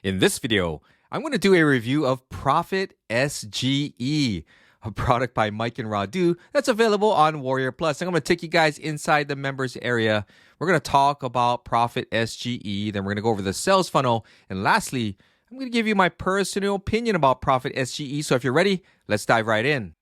In this video, I'm going to do a review of ProfitSGE, a product by Mike and Radu that's available on WarriorPlus. I'm going to take you guys inside the members area. We're going to talk about ProfitSGE, then we're going to go over the sales funnel, and lastly, I'm going to give you my personal opinion about ProfitSGE. So if you're ready, let's dive right in.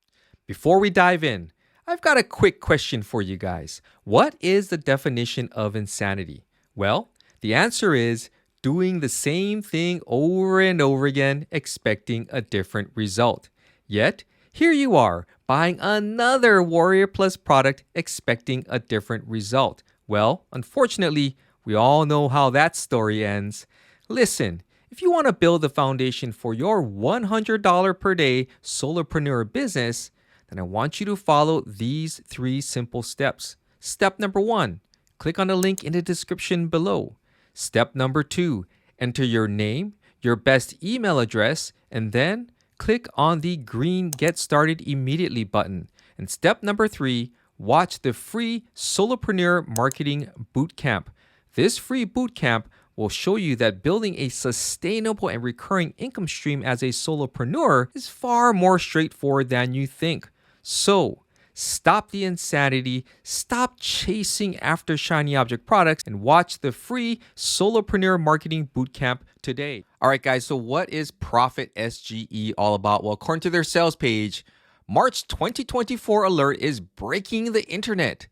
Before we dive in, I've got a quick question for you guys. What is the definition of insanity? Well, the answer is doing the same thing over and over again, expecting a different result. Yet, here you are, buying another WarriorPlus product, expecting a different result. Well, unfortunately, we all know how that story ends. Listen, if you want to build the foundation for your $100 per day solopreneur business, then I want you to follow these 3 simple steps. Step number 1, click on the link in the description below. Step number 2, enter your name, your best email address, and then click on the green Get Started Immediately button. And step number 3, watch the free Solopreneur Marketing Bootcamp. This free bootcamp will show you that building a sustainable and recurring income stream as a solopreneur is far more straightforward than you think. So, stop the insanity, stop chasing after shiny object products, and watch the free Solopreneur Marketing Bootcamp today. All right, guys, so what is ProfitSGE all about? Well, according to their sales page, March 2024 alert is breaking the internet.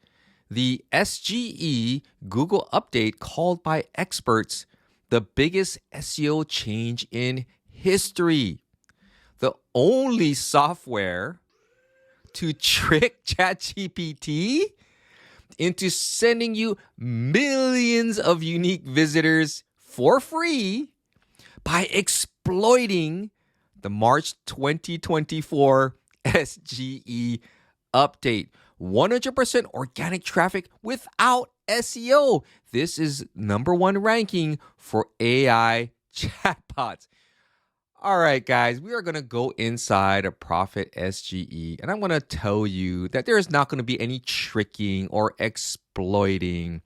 The SGE Google update called by experts the biggest SEO change in history. The only software to trick ChatGPT into sending you millions of unique visitors for free by exploiting the March 2024 SGE update. 100% organic traffic without SEO. This is #1 ranking for AI chatbots. All right, guys, we are going to go inside of ProfitSGE, and I'm going to tell you that there's not going to be any tricking or exploiting,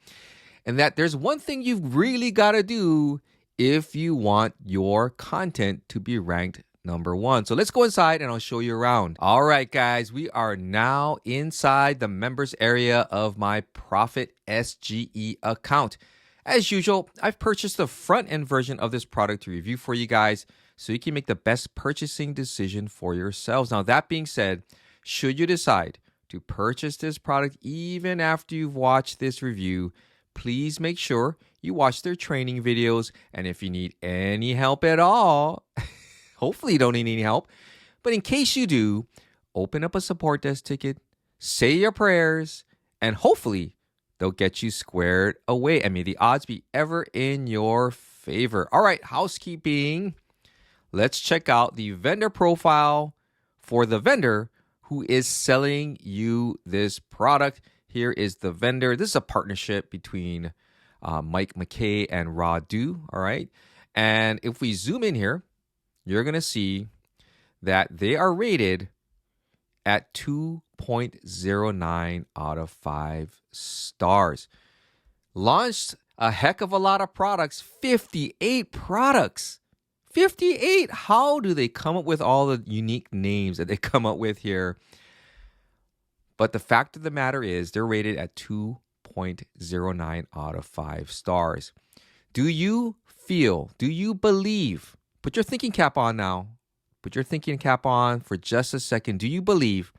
and that there's one thing you've really got to do if you want your content to be ranked #1. So let's go inside and I'll show you around. All right, guys, we are now inside the members area of my ProfitSGE account. As usual, I've purchased the front end version of this product to review for you guys so you can make the best purchasing decision for yourselves. Now, that being said, should you decide to purchase this product even after you've watched this review, please make sure you watch their training videos. And if you need any help at all, hopefully you don't need any help, but in case you do, open up a support desk ticket, say your prayers, and hopefully they'll get you squared away. And may the odds be ever in your favor. All right, housekeeping. Let's check out the vendor profile for the vendor who is selling you this product. Here is the vendor. This is a partnership between Mike, McKay, and Radu. All right. And if we zoom in here, you're going to see that they are rated at 2.09 out of 5 stars. Launched a heck of a lot of products, 58 products. 58! How do they come up with all the unique names that they come up with here? But the fact of the matter is they're rated at 2.09 out of 5 stars. Do you feel, do you believe, put your thinking cap on now, put your thinking cap on for just a second, do you believe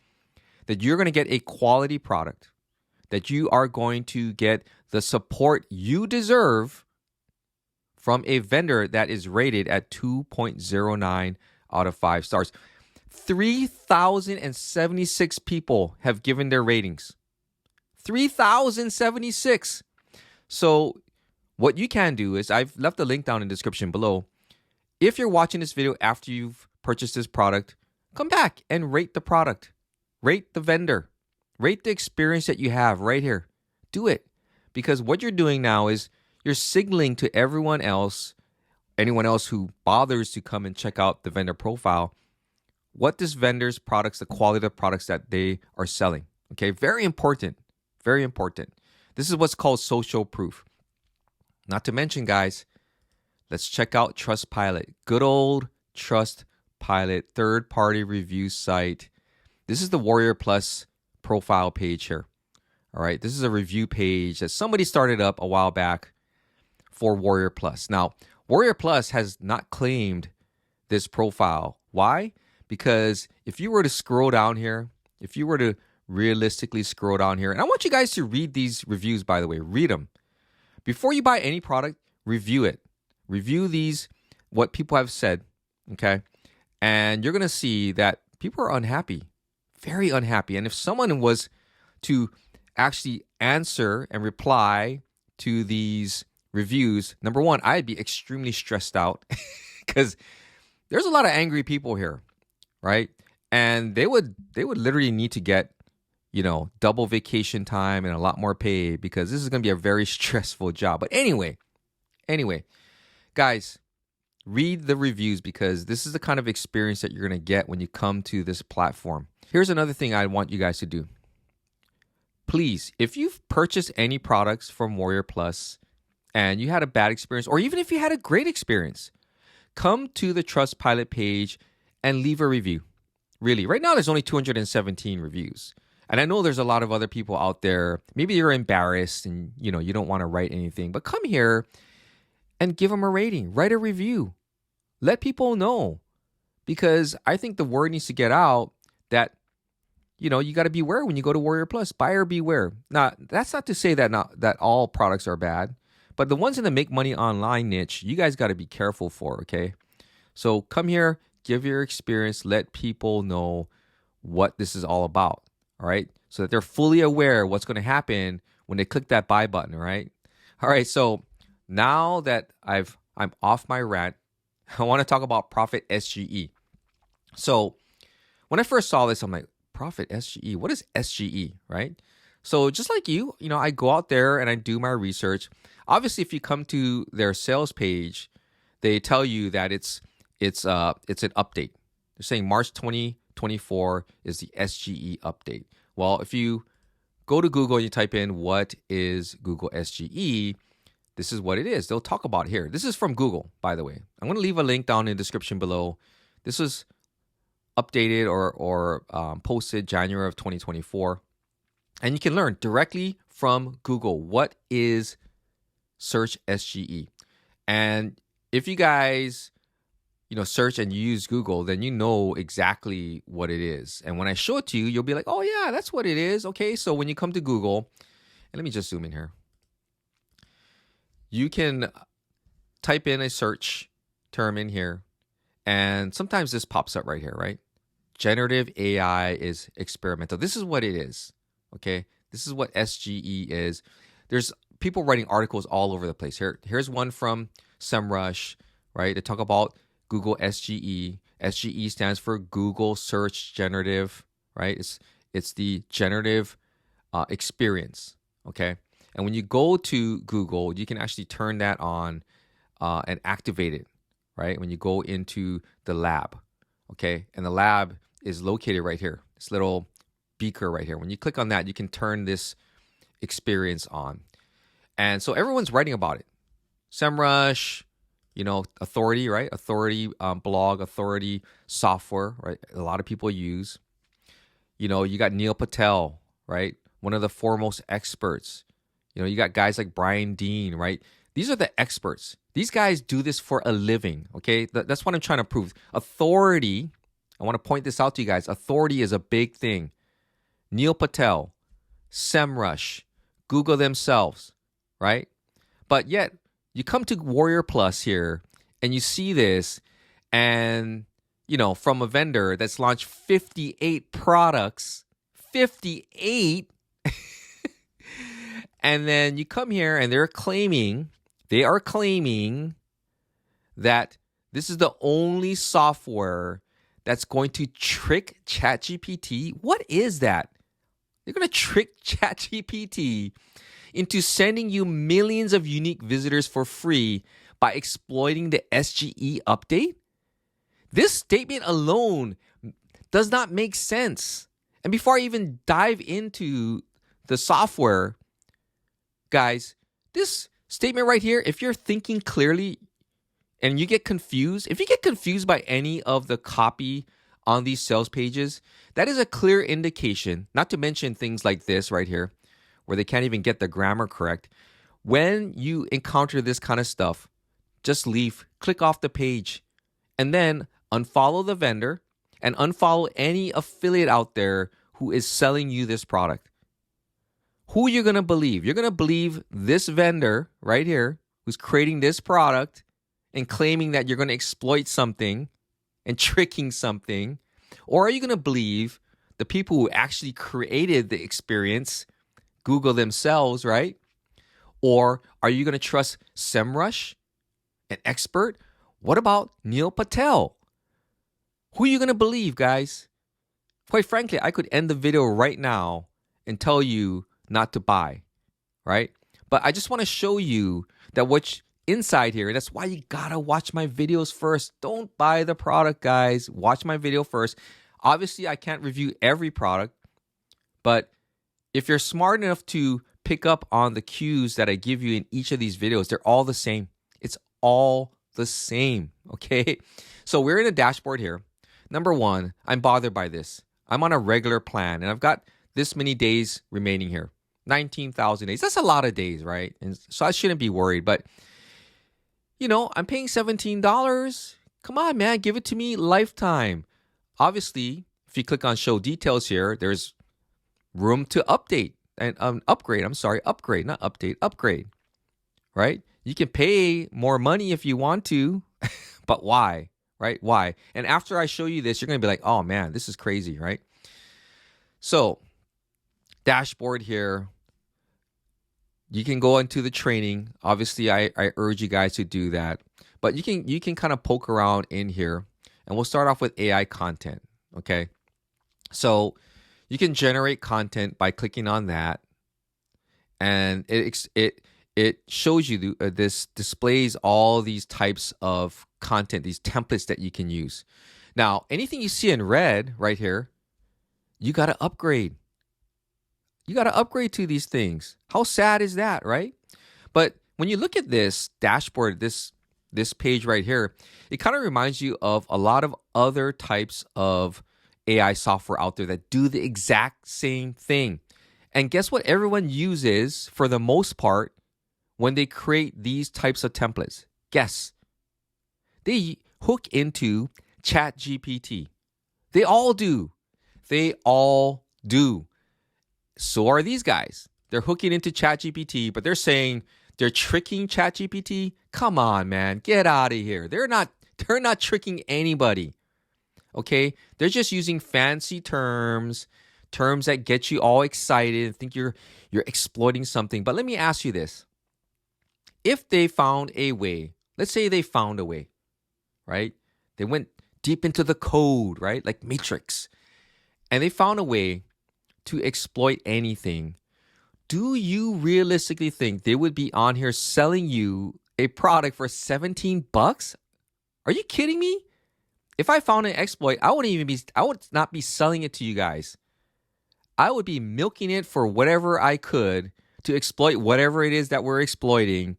that you're going to get a quality product, that you are going to get the support you deserve from a vendor that is rated at 2.09 out of 5 stars? 3,076 people have given their ratings. 3,076. So what you can do is, I've left the link down in the description below. If you're watching this video after you've purchased this product, come back and rate the product. Rate the vendor. Rate the experience that you have right here. Do it. Because what you're doing now is you're signaling to everyone else, anyone else who bothers to come and check out the vendor profile, what this vendor's products, the quality of the products that they are selling. Okay, very important. Very important. This is what's called social proof. Not to mention, guys, Let's check out Trustpilot. Good old Trustpilot, third-party review site. This is the WarriorPlus profile page here. All right, this is a review page that somebody started up a while back for WarriorPlus. Now, WarriorPlus has not claimed this profile. Why? Because if you were to scroll down here, if you were to realistically scroll down here, and I want you guys to read these reviews, by the way, read them. Before you buy any product, review it. Review these, what people have said, okay? And you're going to see that people are unhappy, very unhappy. And if someone was to actually answer and reply to these reviews, number one, I'd be extremely stressed out because there's a lot of angry people here, right? And they would literally need to get, double vacation time and a lot more pay because this is going to be a very stressful job. But anyway, guys, read the reviews because this is the kind of experience that you're going to get when you come to this platform. Here's another thing I want you guys to do. Please, if you've purchased any products from WarriorPlus and you had a bad experience, or even if you had a great experience, come to the Trustpilot page and leave a review. Really, right now there's only 217 reviews. And I know there's a lot of other people out there. Maybe you're embarrassed and you don't want to write anything, but come here and give them a rating. Write a review. Let people know. Because I think the word needs to get out that you got to beware when you go to WarriorPlus. Buyer beware. Now, that's not to say that that all products are bad, but the ones in the make money online niche, you guys got to be careful for, okay? So come here, give your experience, let people know what this is all about, all right? So that they're fully aware of what's going to happen when they click that buy button, all right? All right, so now that I'm off my rant, I want to talk about ProfitSGE. So when I first saw this, I'm like, ProfitSGE, what is SGE, right? So just like you, I go out there and I do my research. Obviously, if you come to their sales page, they tell you that it's an update. They're saying March 2024 is the SGE update. Well, if you go to Google and you type in what is Google SGE, this is what it is. They'll talk about it here. This is from Google, by the way. I'm going to leave a link down in the description below. This was updated or posted January of 2024. And you can learn directly from Google what is Search SGE. And if you guys, search and use Google, then you know exactly what it is. And when I show it to you, you'll be like, oh yeah, that's what it is. Okay, so when you come to Google, and let me just zoom in here. You can type in a search term in here, and sometimes this pops up right here, right? Generative AI is experimental. This is what it is, okay? This is what SGE is. There's people writing articles all over the place. Here's one from SEMrush, right? They talk about Google SGE. SGE stands for Google Search Generative, right? It's the generative experience, okay? And when you go to Google, you can actually turn that on and activate it, right? When you go into the lab, okay? And the lab is located right here, this little beaker right here. When you click on that, you can turn this experience on. And so everyone's writing about it. SEMrush, Authority, right? Authority blog, Authority software, right? A lot of people use. You got Neil Patel, right? One of the foremost experts. You got guys like Brian Dean, right? These are the experts. These guys do this for a living, okay? That's what I'm trying to prove. Authority, I want to point this out to you guys. Authority is a big thing. Neil Patel, SEMrush, Google themselves, right? But yet, you come to WarriorPlus here, and you see this, and, from a vendor that's launched 58 products, 58, and then you come here, and they are claiming that this is the only software that's going to trick ChatGPT. What is that? They're going to trick ChatGPT into sending you millions of unique visitors for free by exploiting the SGE update? This statement alone does not make sense. And before I even dive into the software, guys, this statement right here, if you're thinking clearly, and you get confused, if you get confused by any of the copy on these sales pages, that is a clear indication, not to mention things like this right here, where they can't even get the grammar correct. When you encounter this kind of stuff, just leave, click off the page, and then unfollow the vendor and unfollow any affiliate out there who is selling you this product. Who are you going to believe? You're going to believe this vendor right here who's creating this product and claiming that you're going to exploit something and tricking something? Or are you going to believe the people who actually created the experience, Google themselves, right? Or are you going to trust SEMrush, an expert? What about Neil Patel? Who are you going to believe, guys? Quite frankly, I could end the video right now and tell you not to buy, right? But I just want to show you that what's inside here, that's why you got to watch my videos first. Don't buy the product, guys. Watch my video first. Obviously, I can't review every product, but if you're smart enough to pick up on the cues that I give you in each of these videos, they're all the same. It's all the same, okay? So we're in a dashboard here. Number one, I'm bothered by this. I'm on a regular plan, and I've got this many days remaining here. 19,000 days. That's a lot of days, right? And so I shouldn't be worried. But, you know, I'm paying $17. Come on, man. Give it to me lifetime. Obviously, if you click on show details here, there's room to update and upgrade. I'm sorry, upgrade, not update, upgrade, right? You can pay more money if you want to, but why, right? Why? And after I show you this, you're going to be like, oh man, this is crazy, right? So dashboard here, you can go into the training. Obviously, I urge you guys to do that, but you can kind of poke around in here, and we'll start off with AI content, okay? So you can generate content by clicking on that, and it shows you this displays all these types of content, these templates that you can use. Now, anything you see in red right here, you got to upgrade. You got to upgrade to these things. How sad is that, right? But when you look at this dashboard, this page right here, it kind of reminds you of a lot of other types of AI software out there that do the exact same thing. And guess what everyone uses for the most part when they create these types of templates? Guess. They hook into ChatGPT. They all do. They all do. So are these guys. They're hooking into ChatGPT, but they're saying they're tricking ChatGPT. Come on, man. Get out of here. They're not tricking anybody. Okay? They're just using fancy terms that get you all excited and think you're exploiting something. But let me ask you this. If they found a way, let's say they found a way, right? They went deep into the code, right? Like Matrix. And they found a way to exploit anything. Do you realistically think they would be on here selling you a product for $17? Are you kidding me? If I found an exploit, I would not be selling it to you guys. I would be milking it for whatever I could to exploit whatever it is that we're exploiting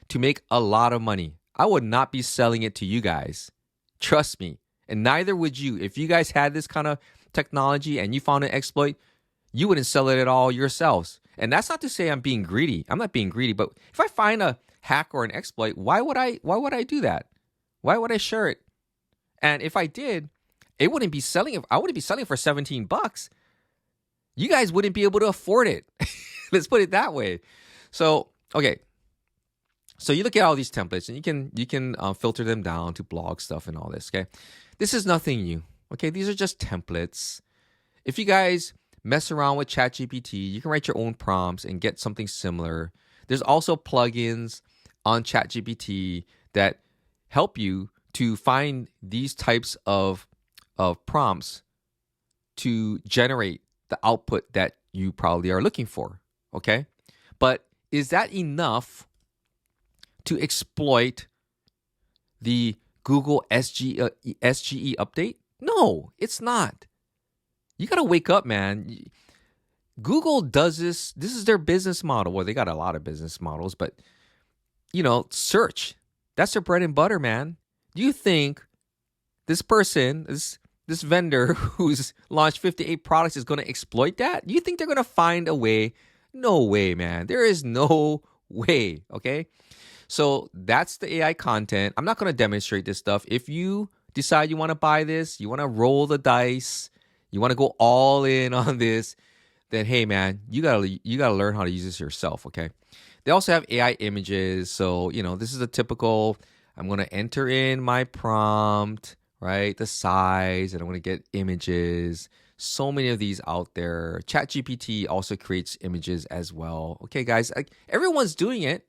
to make a lot of money. I would not be selling it to you guys. Trust me. And neither would you. If you guys had this kind of technology and you found an exploit, you wouldn't sell it at all yourselves. And that's not to say I'm being greedy. I'm not being greedy, but if I find a hack or an exploit, why would I do that? Why would I share it? And if I did, I wouldn't be selling it for $17. You guys wouldn't be able to afford it. Let's put it that way. So, okay. So you look at all these templates and you can filter them down to blog stuff and all this, okay? This is nothing new, okay? These are just templates. If you guys mess around with ChatGPT, you can write your own prompts and get something similar. There's also plugins on ChatGPT that help you to find these types of prompts to generate the output that you probably are looking for, okay? But is that enough to exploit the Google SGE update? No, it's not. You got to wake up, man. Google does this. This is their business model. Well, they got a lot of business models, but, search. That's their bread and butter, man. Do you think this person, this vendor who's launched 58 products is going to exploit that? Do you think they're going to find a way? No way, man. There is no way, okay? So that's the AI content. I'm not going to demonstrate this stuff. If you decide you want to buy this, you want to roll the dice, you want to go all in on this, then hey, man, you gotta learn how to use this yourself, okay? They also have AI images. So, this is a typical, I'm going to enter in my prompt, right? The size, and I'm going to get images. So many of these out there. ChatGPT also creates images as well. Okay, guys, everyone's doing it.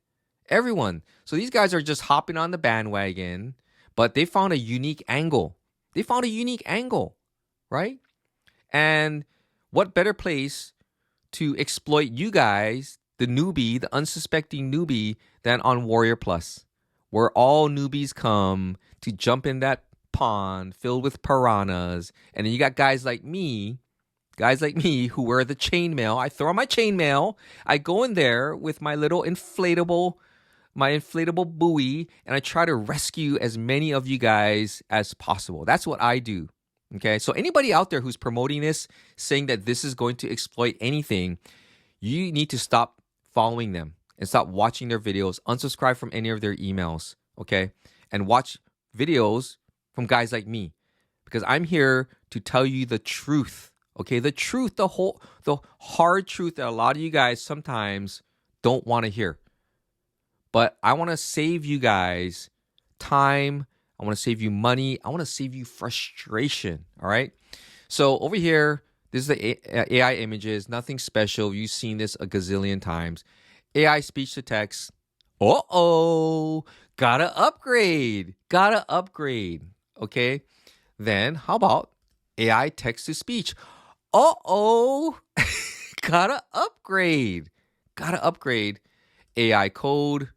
Everyone. So these guys are just hopping on the bandwagon, but they found a unique angle. Right? And what better place to exploit you guys, the newbie, the unsuspecting newbie, than on WarriorPlus, where all newbies come to jump in that pond filled with piranhas. And then you got guys like me who wear the chainmail. I throw on my chainmail. I go in there with my little inflatable buoy, and I try to rescue as many of you guys as possible. That's what I do. Okay, so anybody out there who's promoting this, saying that this is going to exploit anything, you need to stop following them and stop watching their videos, unsubscribe from any of their emails, okay? And watch videos from guys like me, because I'm here to tell you the truth, okay? The truth, the hard truth that a lot of you guys sometimes don't want to hear. But I want to save you guys time. I want to save you money. I want to save you frustration, all right? So over here, this is the AI images, nothing special. You've seen this a gazillion times. AI speech to text. Uh-oh, gotta upgrade, okay? Then how about AI text to speech? Uh-oh, gotta upgrade. AI code,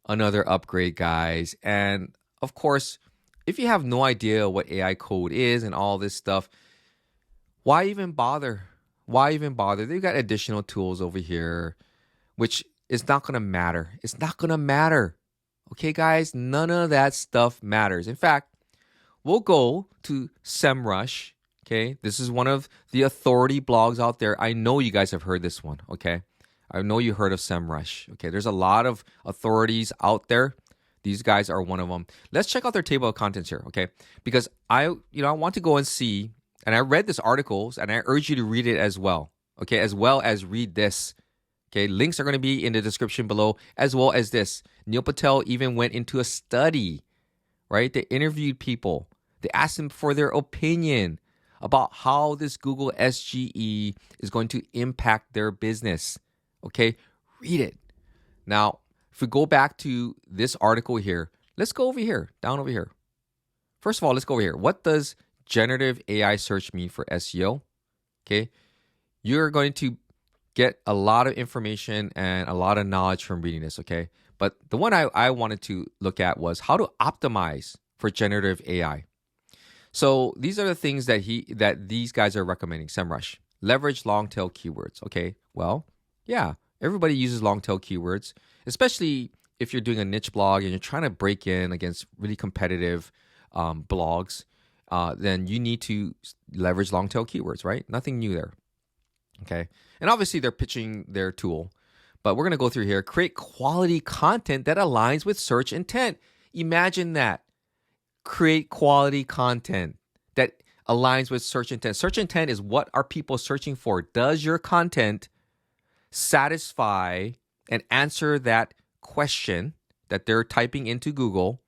another upgrade, guys. And of course, if you have no idea what AI code is and all this stuff, why even bother? They've got additional tools over here, which is not going to matter. It's not going to matter. Okay, guys? None of that stuff matters. In fact, we'll go to SEMrush. Okay? This is one of the authority blogs out there. I know you guys have heard this one. Okay? I know you heard of SEMrush. Okay? There's a lot of authorities out there. These guys are one of them. Let's check out their table of contents here. Okay? Because I want to go and see. And I read this article, and I urge you to read it as well. Okay, as well as read this. Okay, links are going to be in the description below, as well as this. Neil Patel even went into a study, right? They interviewed people. They asked them for their opinion about how this Google SGE is going to impact their business. Okay, read it. Now, if we go back to this article here, let's go over here, down over here. First of all, let's go over here. What does generative AI search mean for SEO? Okay, you're going to get a lot of information and a lot of knowledge from reading this, okay? But the one I wanted to look at was how to optimize for generative AI. So these are the things that these guys are recommending. SEMrush, leverage long tail keywords. Okay, well, yeah, everybody uses long tail keywords, especially if you're doing a niche blog and you're trying to break in against really competitive blogs. Then you need to leverage long tail keywords, right? Nothing new there. Okay. And obviously they're pitching their tool, but we're going to go through here. Create quality content that aligns with search intent. Imagine that. Create quality content that aligns with search intent. Search intent is what are people searching for? Does your content satisfy and answer that question that they're typing into Google?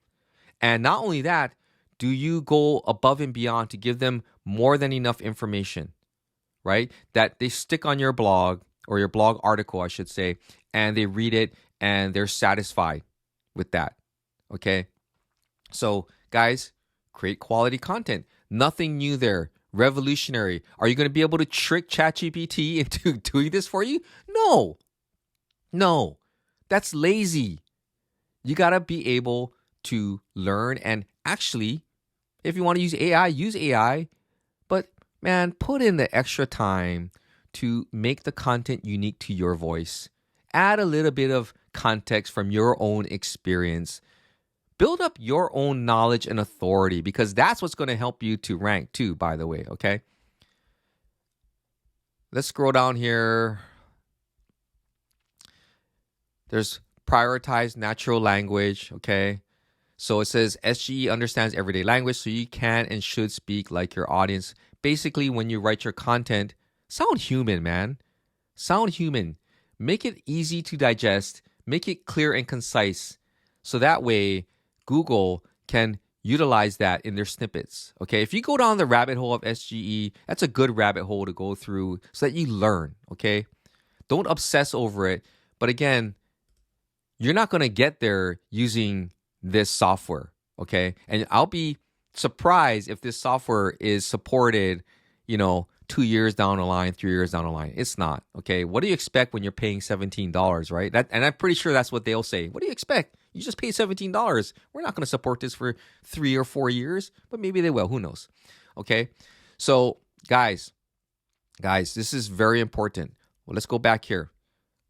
And not only that, do you go above and beyond to give them more than enough information, right? That they stick on your blog or your blog article, I should say, and they read it and they're satisfied with that, okay? So, guys, create quality content. Nothing new there. Revolutionary. Are you going to be able to trick ChatGPT into doing this for you? No. That's lazy. You got to be able to learn and actually, if you want to use AI, but man, put in the extra time to make the content unique to your voice. Add a little bit of context from your own experience. build up your own knowledge and authority, because that's what's going to help you to rank too, by the way, okay? Let's scroll down here. There's prioritize natural language, okay? So it says SGE understands everyday language, so you can and should speak like your audience. Basically, when you write your content, sound human, man. Sound human. Make it easy to digest. Make it clear and concise. So that way, Google can utilize that in their snippets. Okay, if you go down the rabbit hole of SGE, that's a good rabbit hole to go through so that you learn. Okay, don't obsess over it. But again, you're not going to get there using this software. Okay, and I'll be surprised if this software is supported, 2 years down the line, 3 years down the line. It's not. Okay, what do you expect when you're paying $17, right? And I'm pretty sure that's what they'll say. What do you expect? You just paid $17. We're not going to support this for 3 or 4 years, but maybe they will. Who knows? Okay, so guys, this is very important. Well, let's go back here.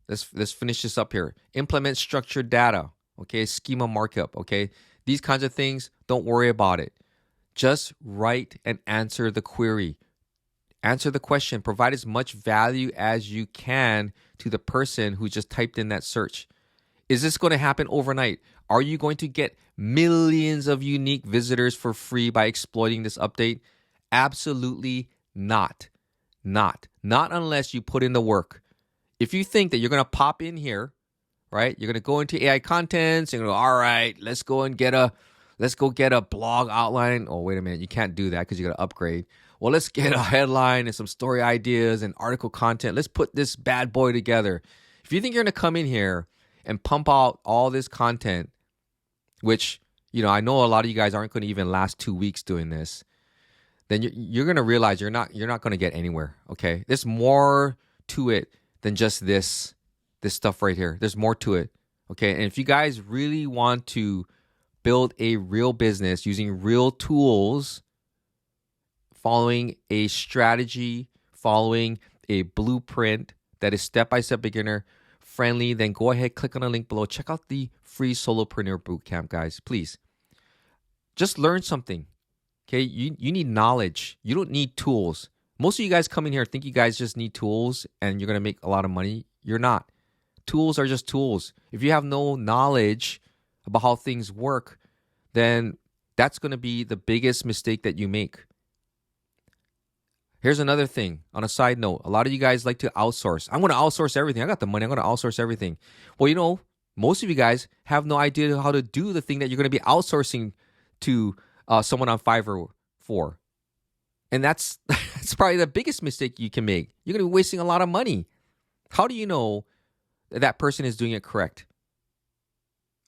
Let's finish this up here. Implement structured data. Okay, schema markup. Okay, these kinds of things, don't worry about it. Just write and answer the query. Answer the question. Provide as much value as you can to the person who just typed in that search. Is this going to happen overnight? Are you going to get millions of unique visitors for free by exploiting this update? Absolutely not. Not unless you put in the work. If you think that you're going to pop in here, right? You're going to go into AI contents and go, all right, let's go get a blog outline. Oh, wait a minute. You can't do that because you got to upgrade. Well, let's get a headline and some story ideas and article content. Let's put this bad boy together. If you think you're going to come in here and pump out all this content, which, I know a lot of you guys aren't going to even last 2 weeks doing this, then you're going to realize you're not going to get anywhere, okay? There's more to it than just this stuff right here. There's more to it, okay? And if you guys really want to build a real business using real tools, following a strategy, following a blueprint that is step-by-step beginner friendly, then go ahead, click on the link below. Check out the free Solopreneur Bootcamp, guys. Please, just learn something, okay? You need knowledge. You don't need tools. Most of you guys come in here think you guys just need tools and you're going to make a lot of money. You're not. Tools are just tools. If you have no knowledge about how things work, then that's going to be the biggest mistake that you make. Here's another thing. On a side note, a lot of you guys like to outsource. I'm going to outsource everything. I got the money. I'm going to outsource everything. Well, most of you guys have no idea how to do the thing that you're going to be outsourcing to someone on Fiverr for. And that's probably the biggest mistake you can make. You're going to be wasting a lot of money. How do you know that person is doing it correct?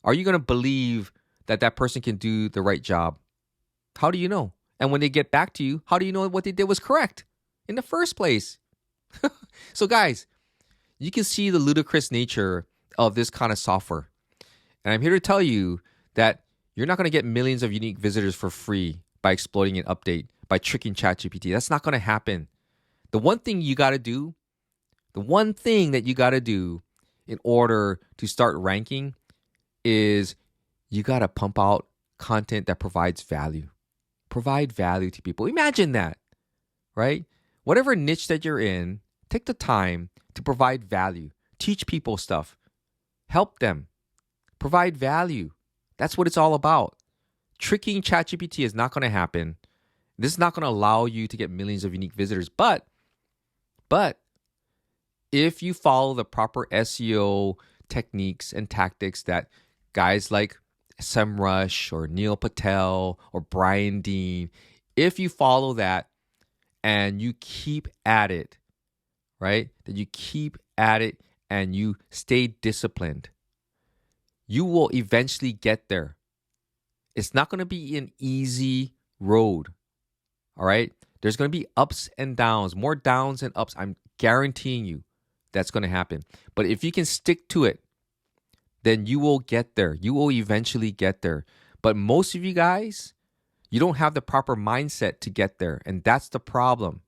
Are you going to believe that that person can do the right job? How do you know? And when they get back to you, how do you know what they did was correct in the first place? So guys, you can see the ludicrous nature of this kind of software. And I'm here to tell you that you're not going to get millions of unique visitors for free by exploiting an update, by tricking ChatGPT. That's not going to happen. The one thing that you got to do in order to start ranking is you got to pump out content that provides value. Provide value to people. Imagine that, right? Whatever niche that you're in, take the time to provide value. Teach people stuff. Help them. Provide value. That's what it's all about. Tricking ChatGPT is not going to happen. This is not going to allow you to get millions of unique visitors. But if you follow the proper SEO techniques and tactics that guys like SEMrush or Neil Patel or Brian Dean, if you follow that and you keep at it, right? That you keep at it and you stay disciplined, you will eventually get there. It's not going to be an easy road, all right? There's going to be ups and downs, more downs and ups. I'm guaranteeing you that's going to happen. But if you can stick to it, then you will get there. You will eventually get there. But most of you guys, you don't have the proper mindset to get there. And that's the problem.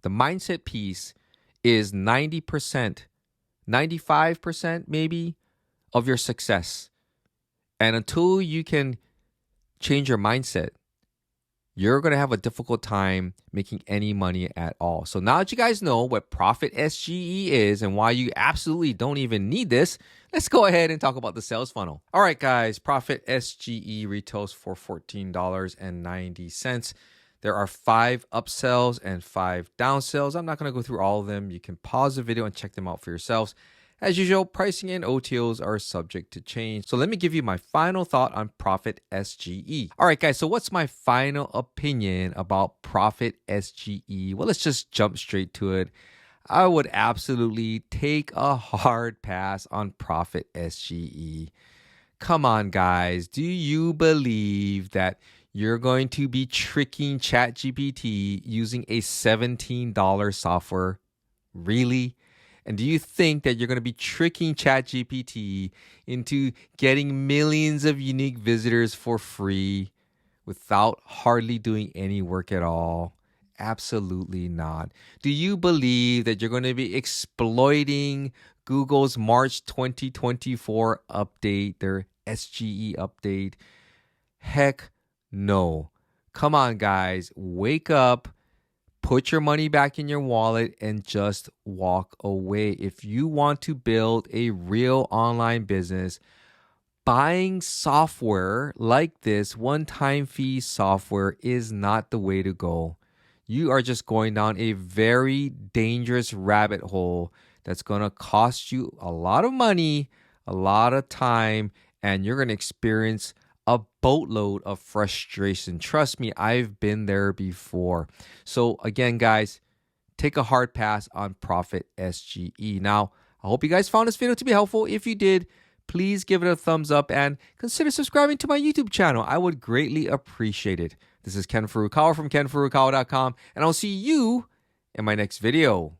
The mindset piece is 90%, 95% maybe of your success. And until you can change your mindset, you're going to have a difficult time making any money at all. So now that you guys know what ProfitSGE is and why you absolutely don't even need this, let's go ahead and talk about the sales funnel. All right, guys, ProfitSGE retails for $14.90. There are 5 upsells and 5 downsells. I'm not going to go through all of them. You can pause the video and check them out for yourselves. As usual, pricing and OTOs are subject to change. So let me give you my final thought on ProfitSGE. All right, guys, so what's my final opinion about ProfitSGE? Well, let's just jump straight to it. I would absolutely take a hard pass on ProfitSGE. Come on, guys. Do you believe that you're going to be tricking ChatGPT using a $17 software? Really? And do you think that you're going to be tricking ChatGPT into getting millions of unique visitors for free without hardly doing any work at all? Absolutely not. Do you believe that you're going to be exploiting Google's March 2024 update, their SGE update? Heck no. Come on, guys. Wake up. Put your money back in your wallet and just walk away. If you want to build a real online business, buying software like this one-time fee software is not the way to go. You are just going down a very dangerous rabbit hole that's going to cost you a lot of money, a lot of time, and you're going to experience a boatload of frustration. Trust me, I've been there before. So again, guys, take a hard pass on ProfitSGE. Now, I hope you guys found this video to be helpful. If you did, please give it a thumbs up and consider subscribing to my YouTube channel. I would greatly appreciate it. This is Ken Furukawa from kkfurukawa.com, and I'll see you in my next video.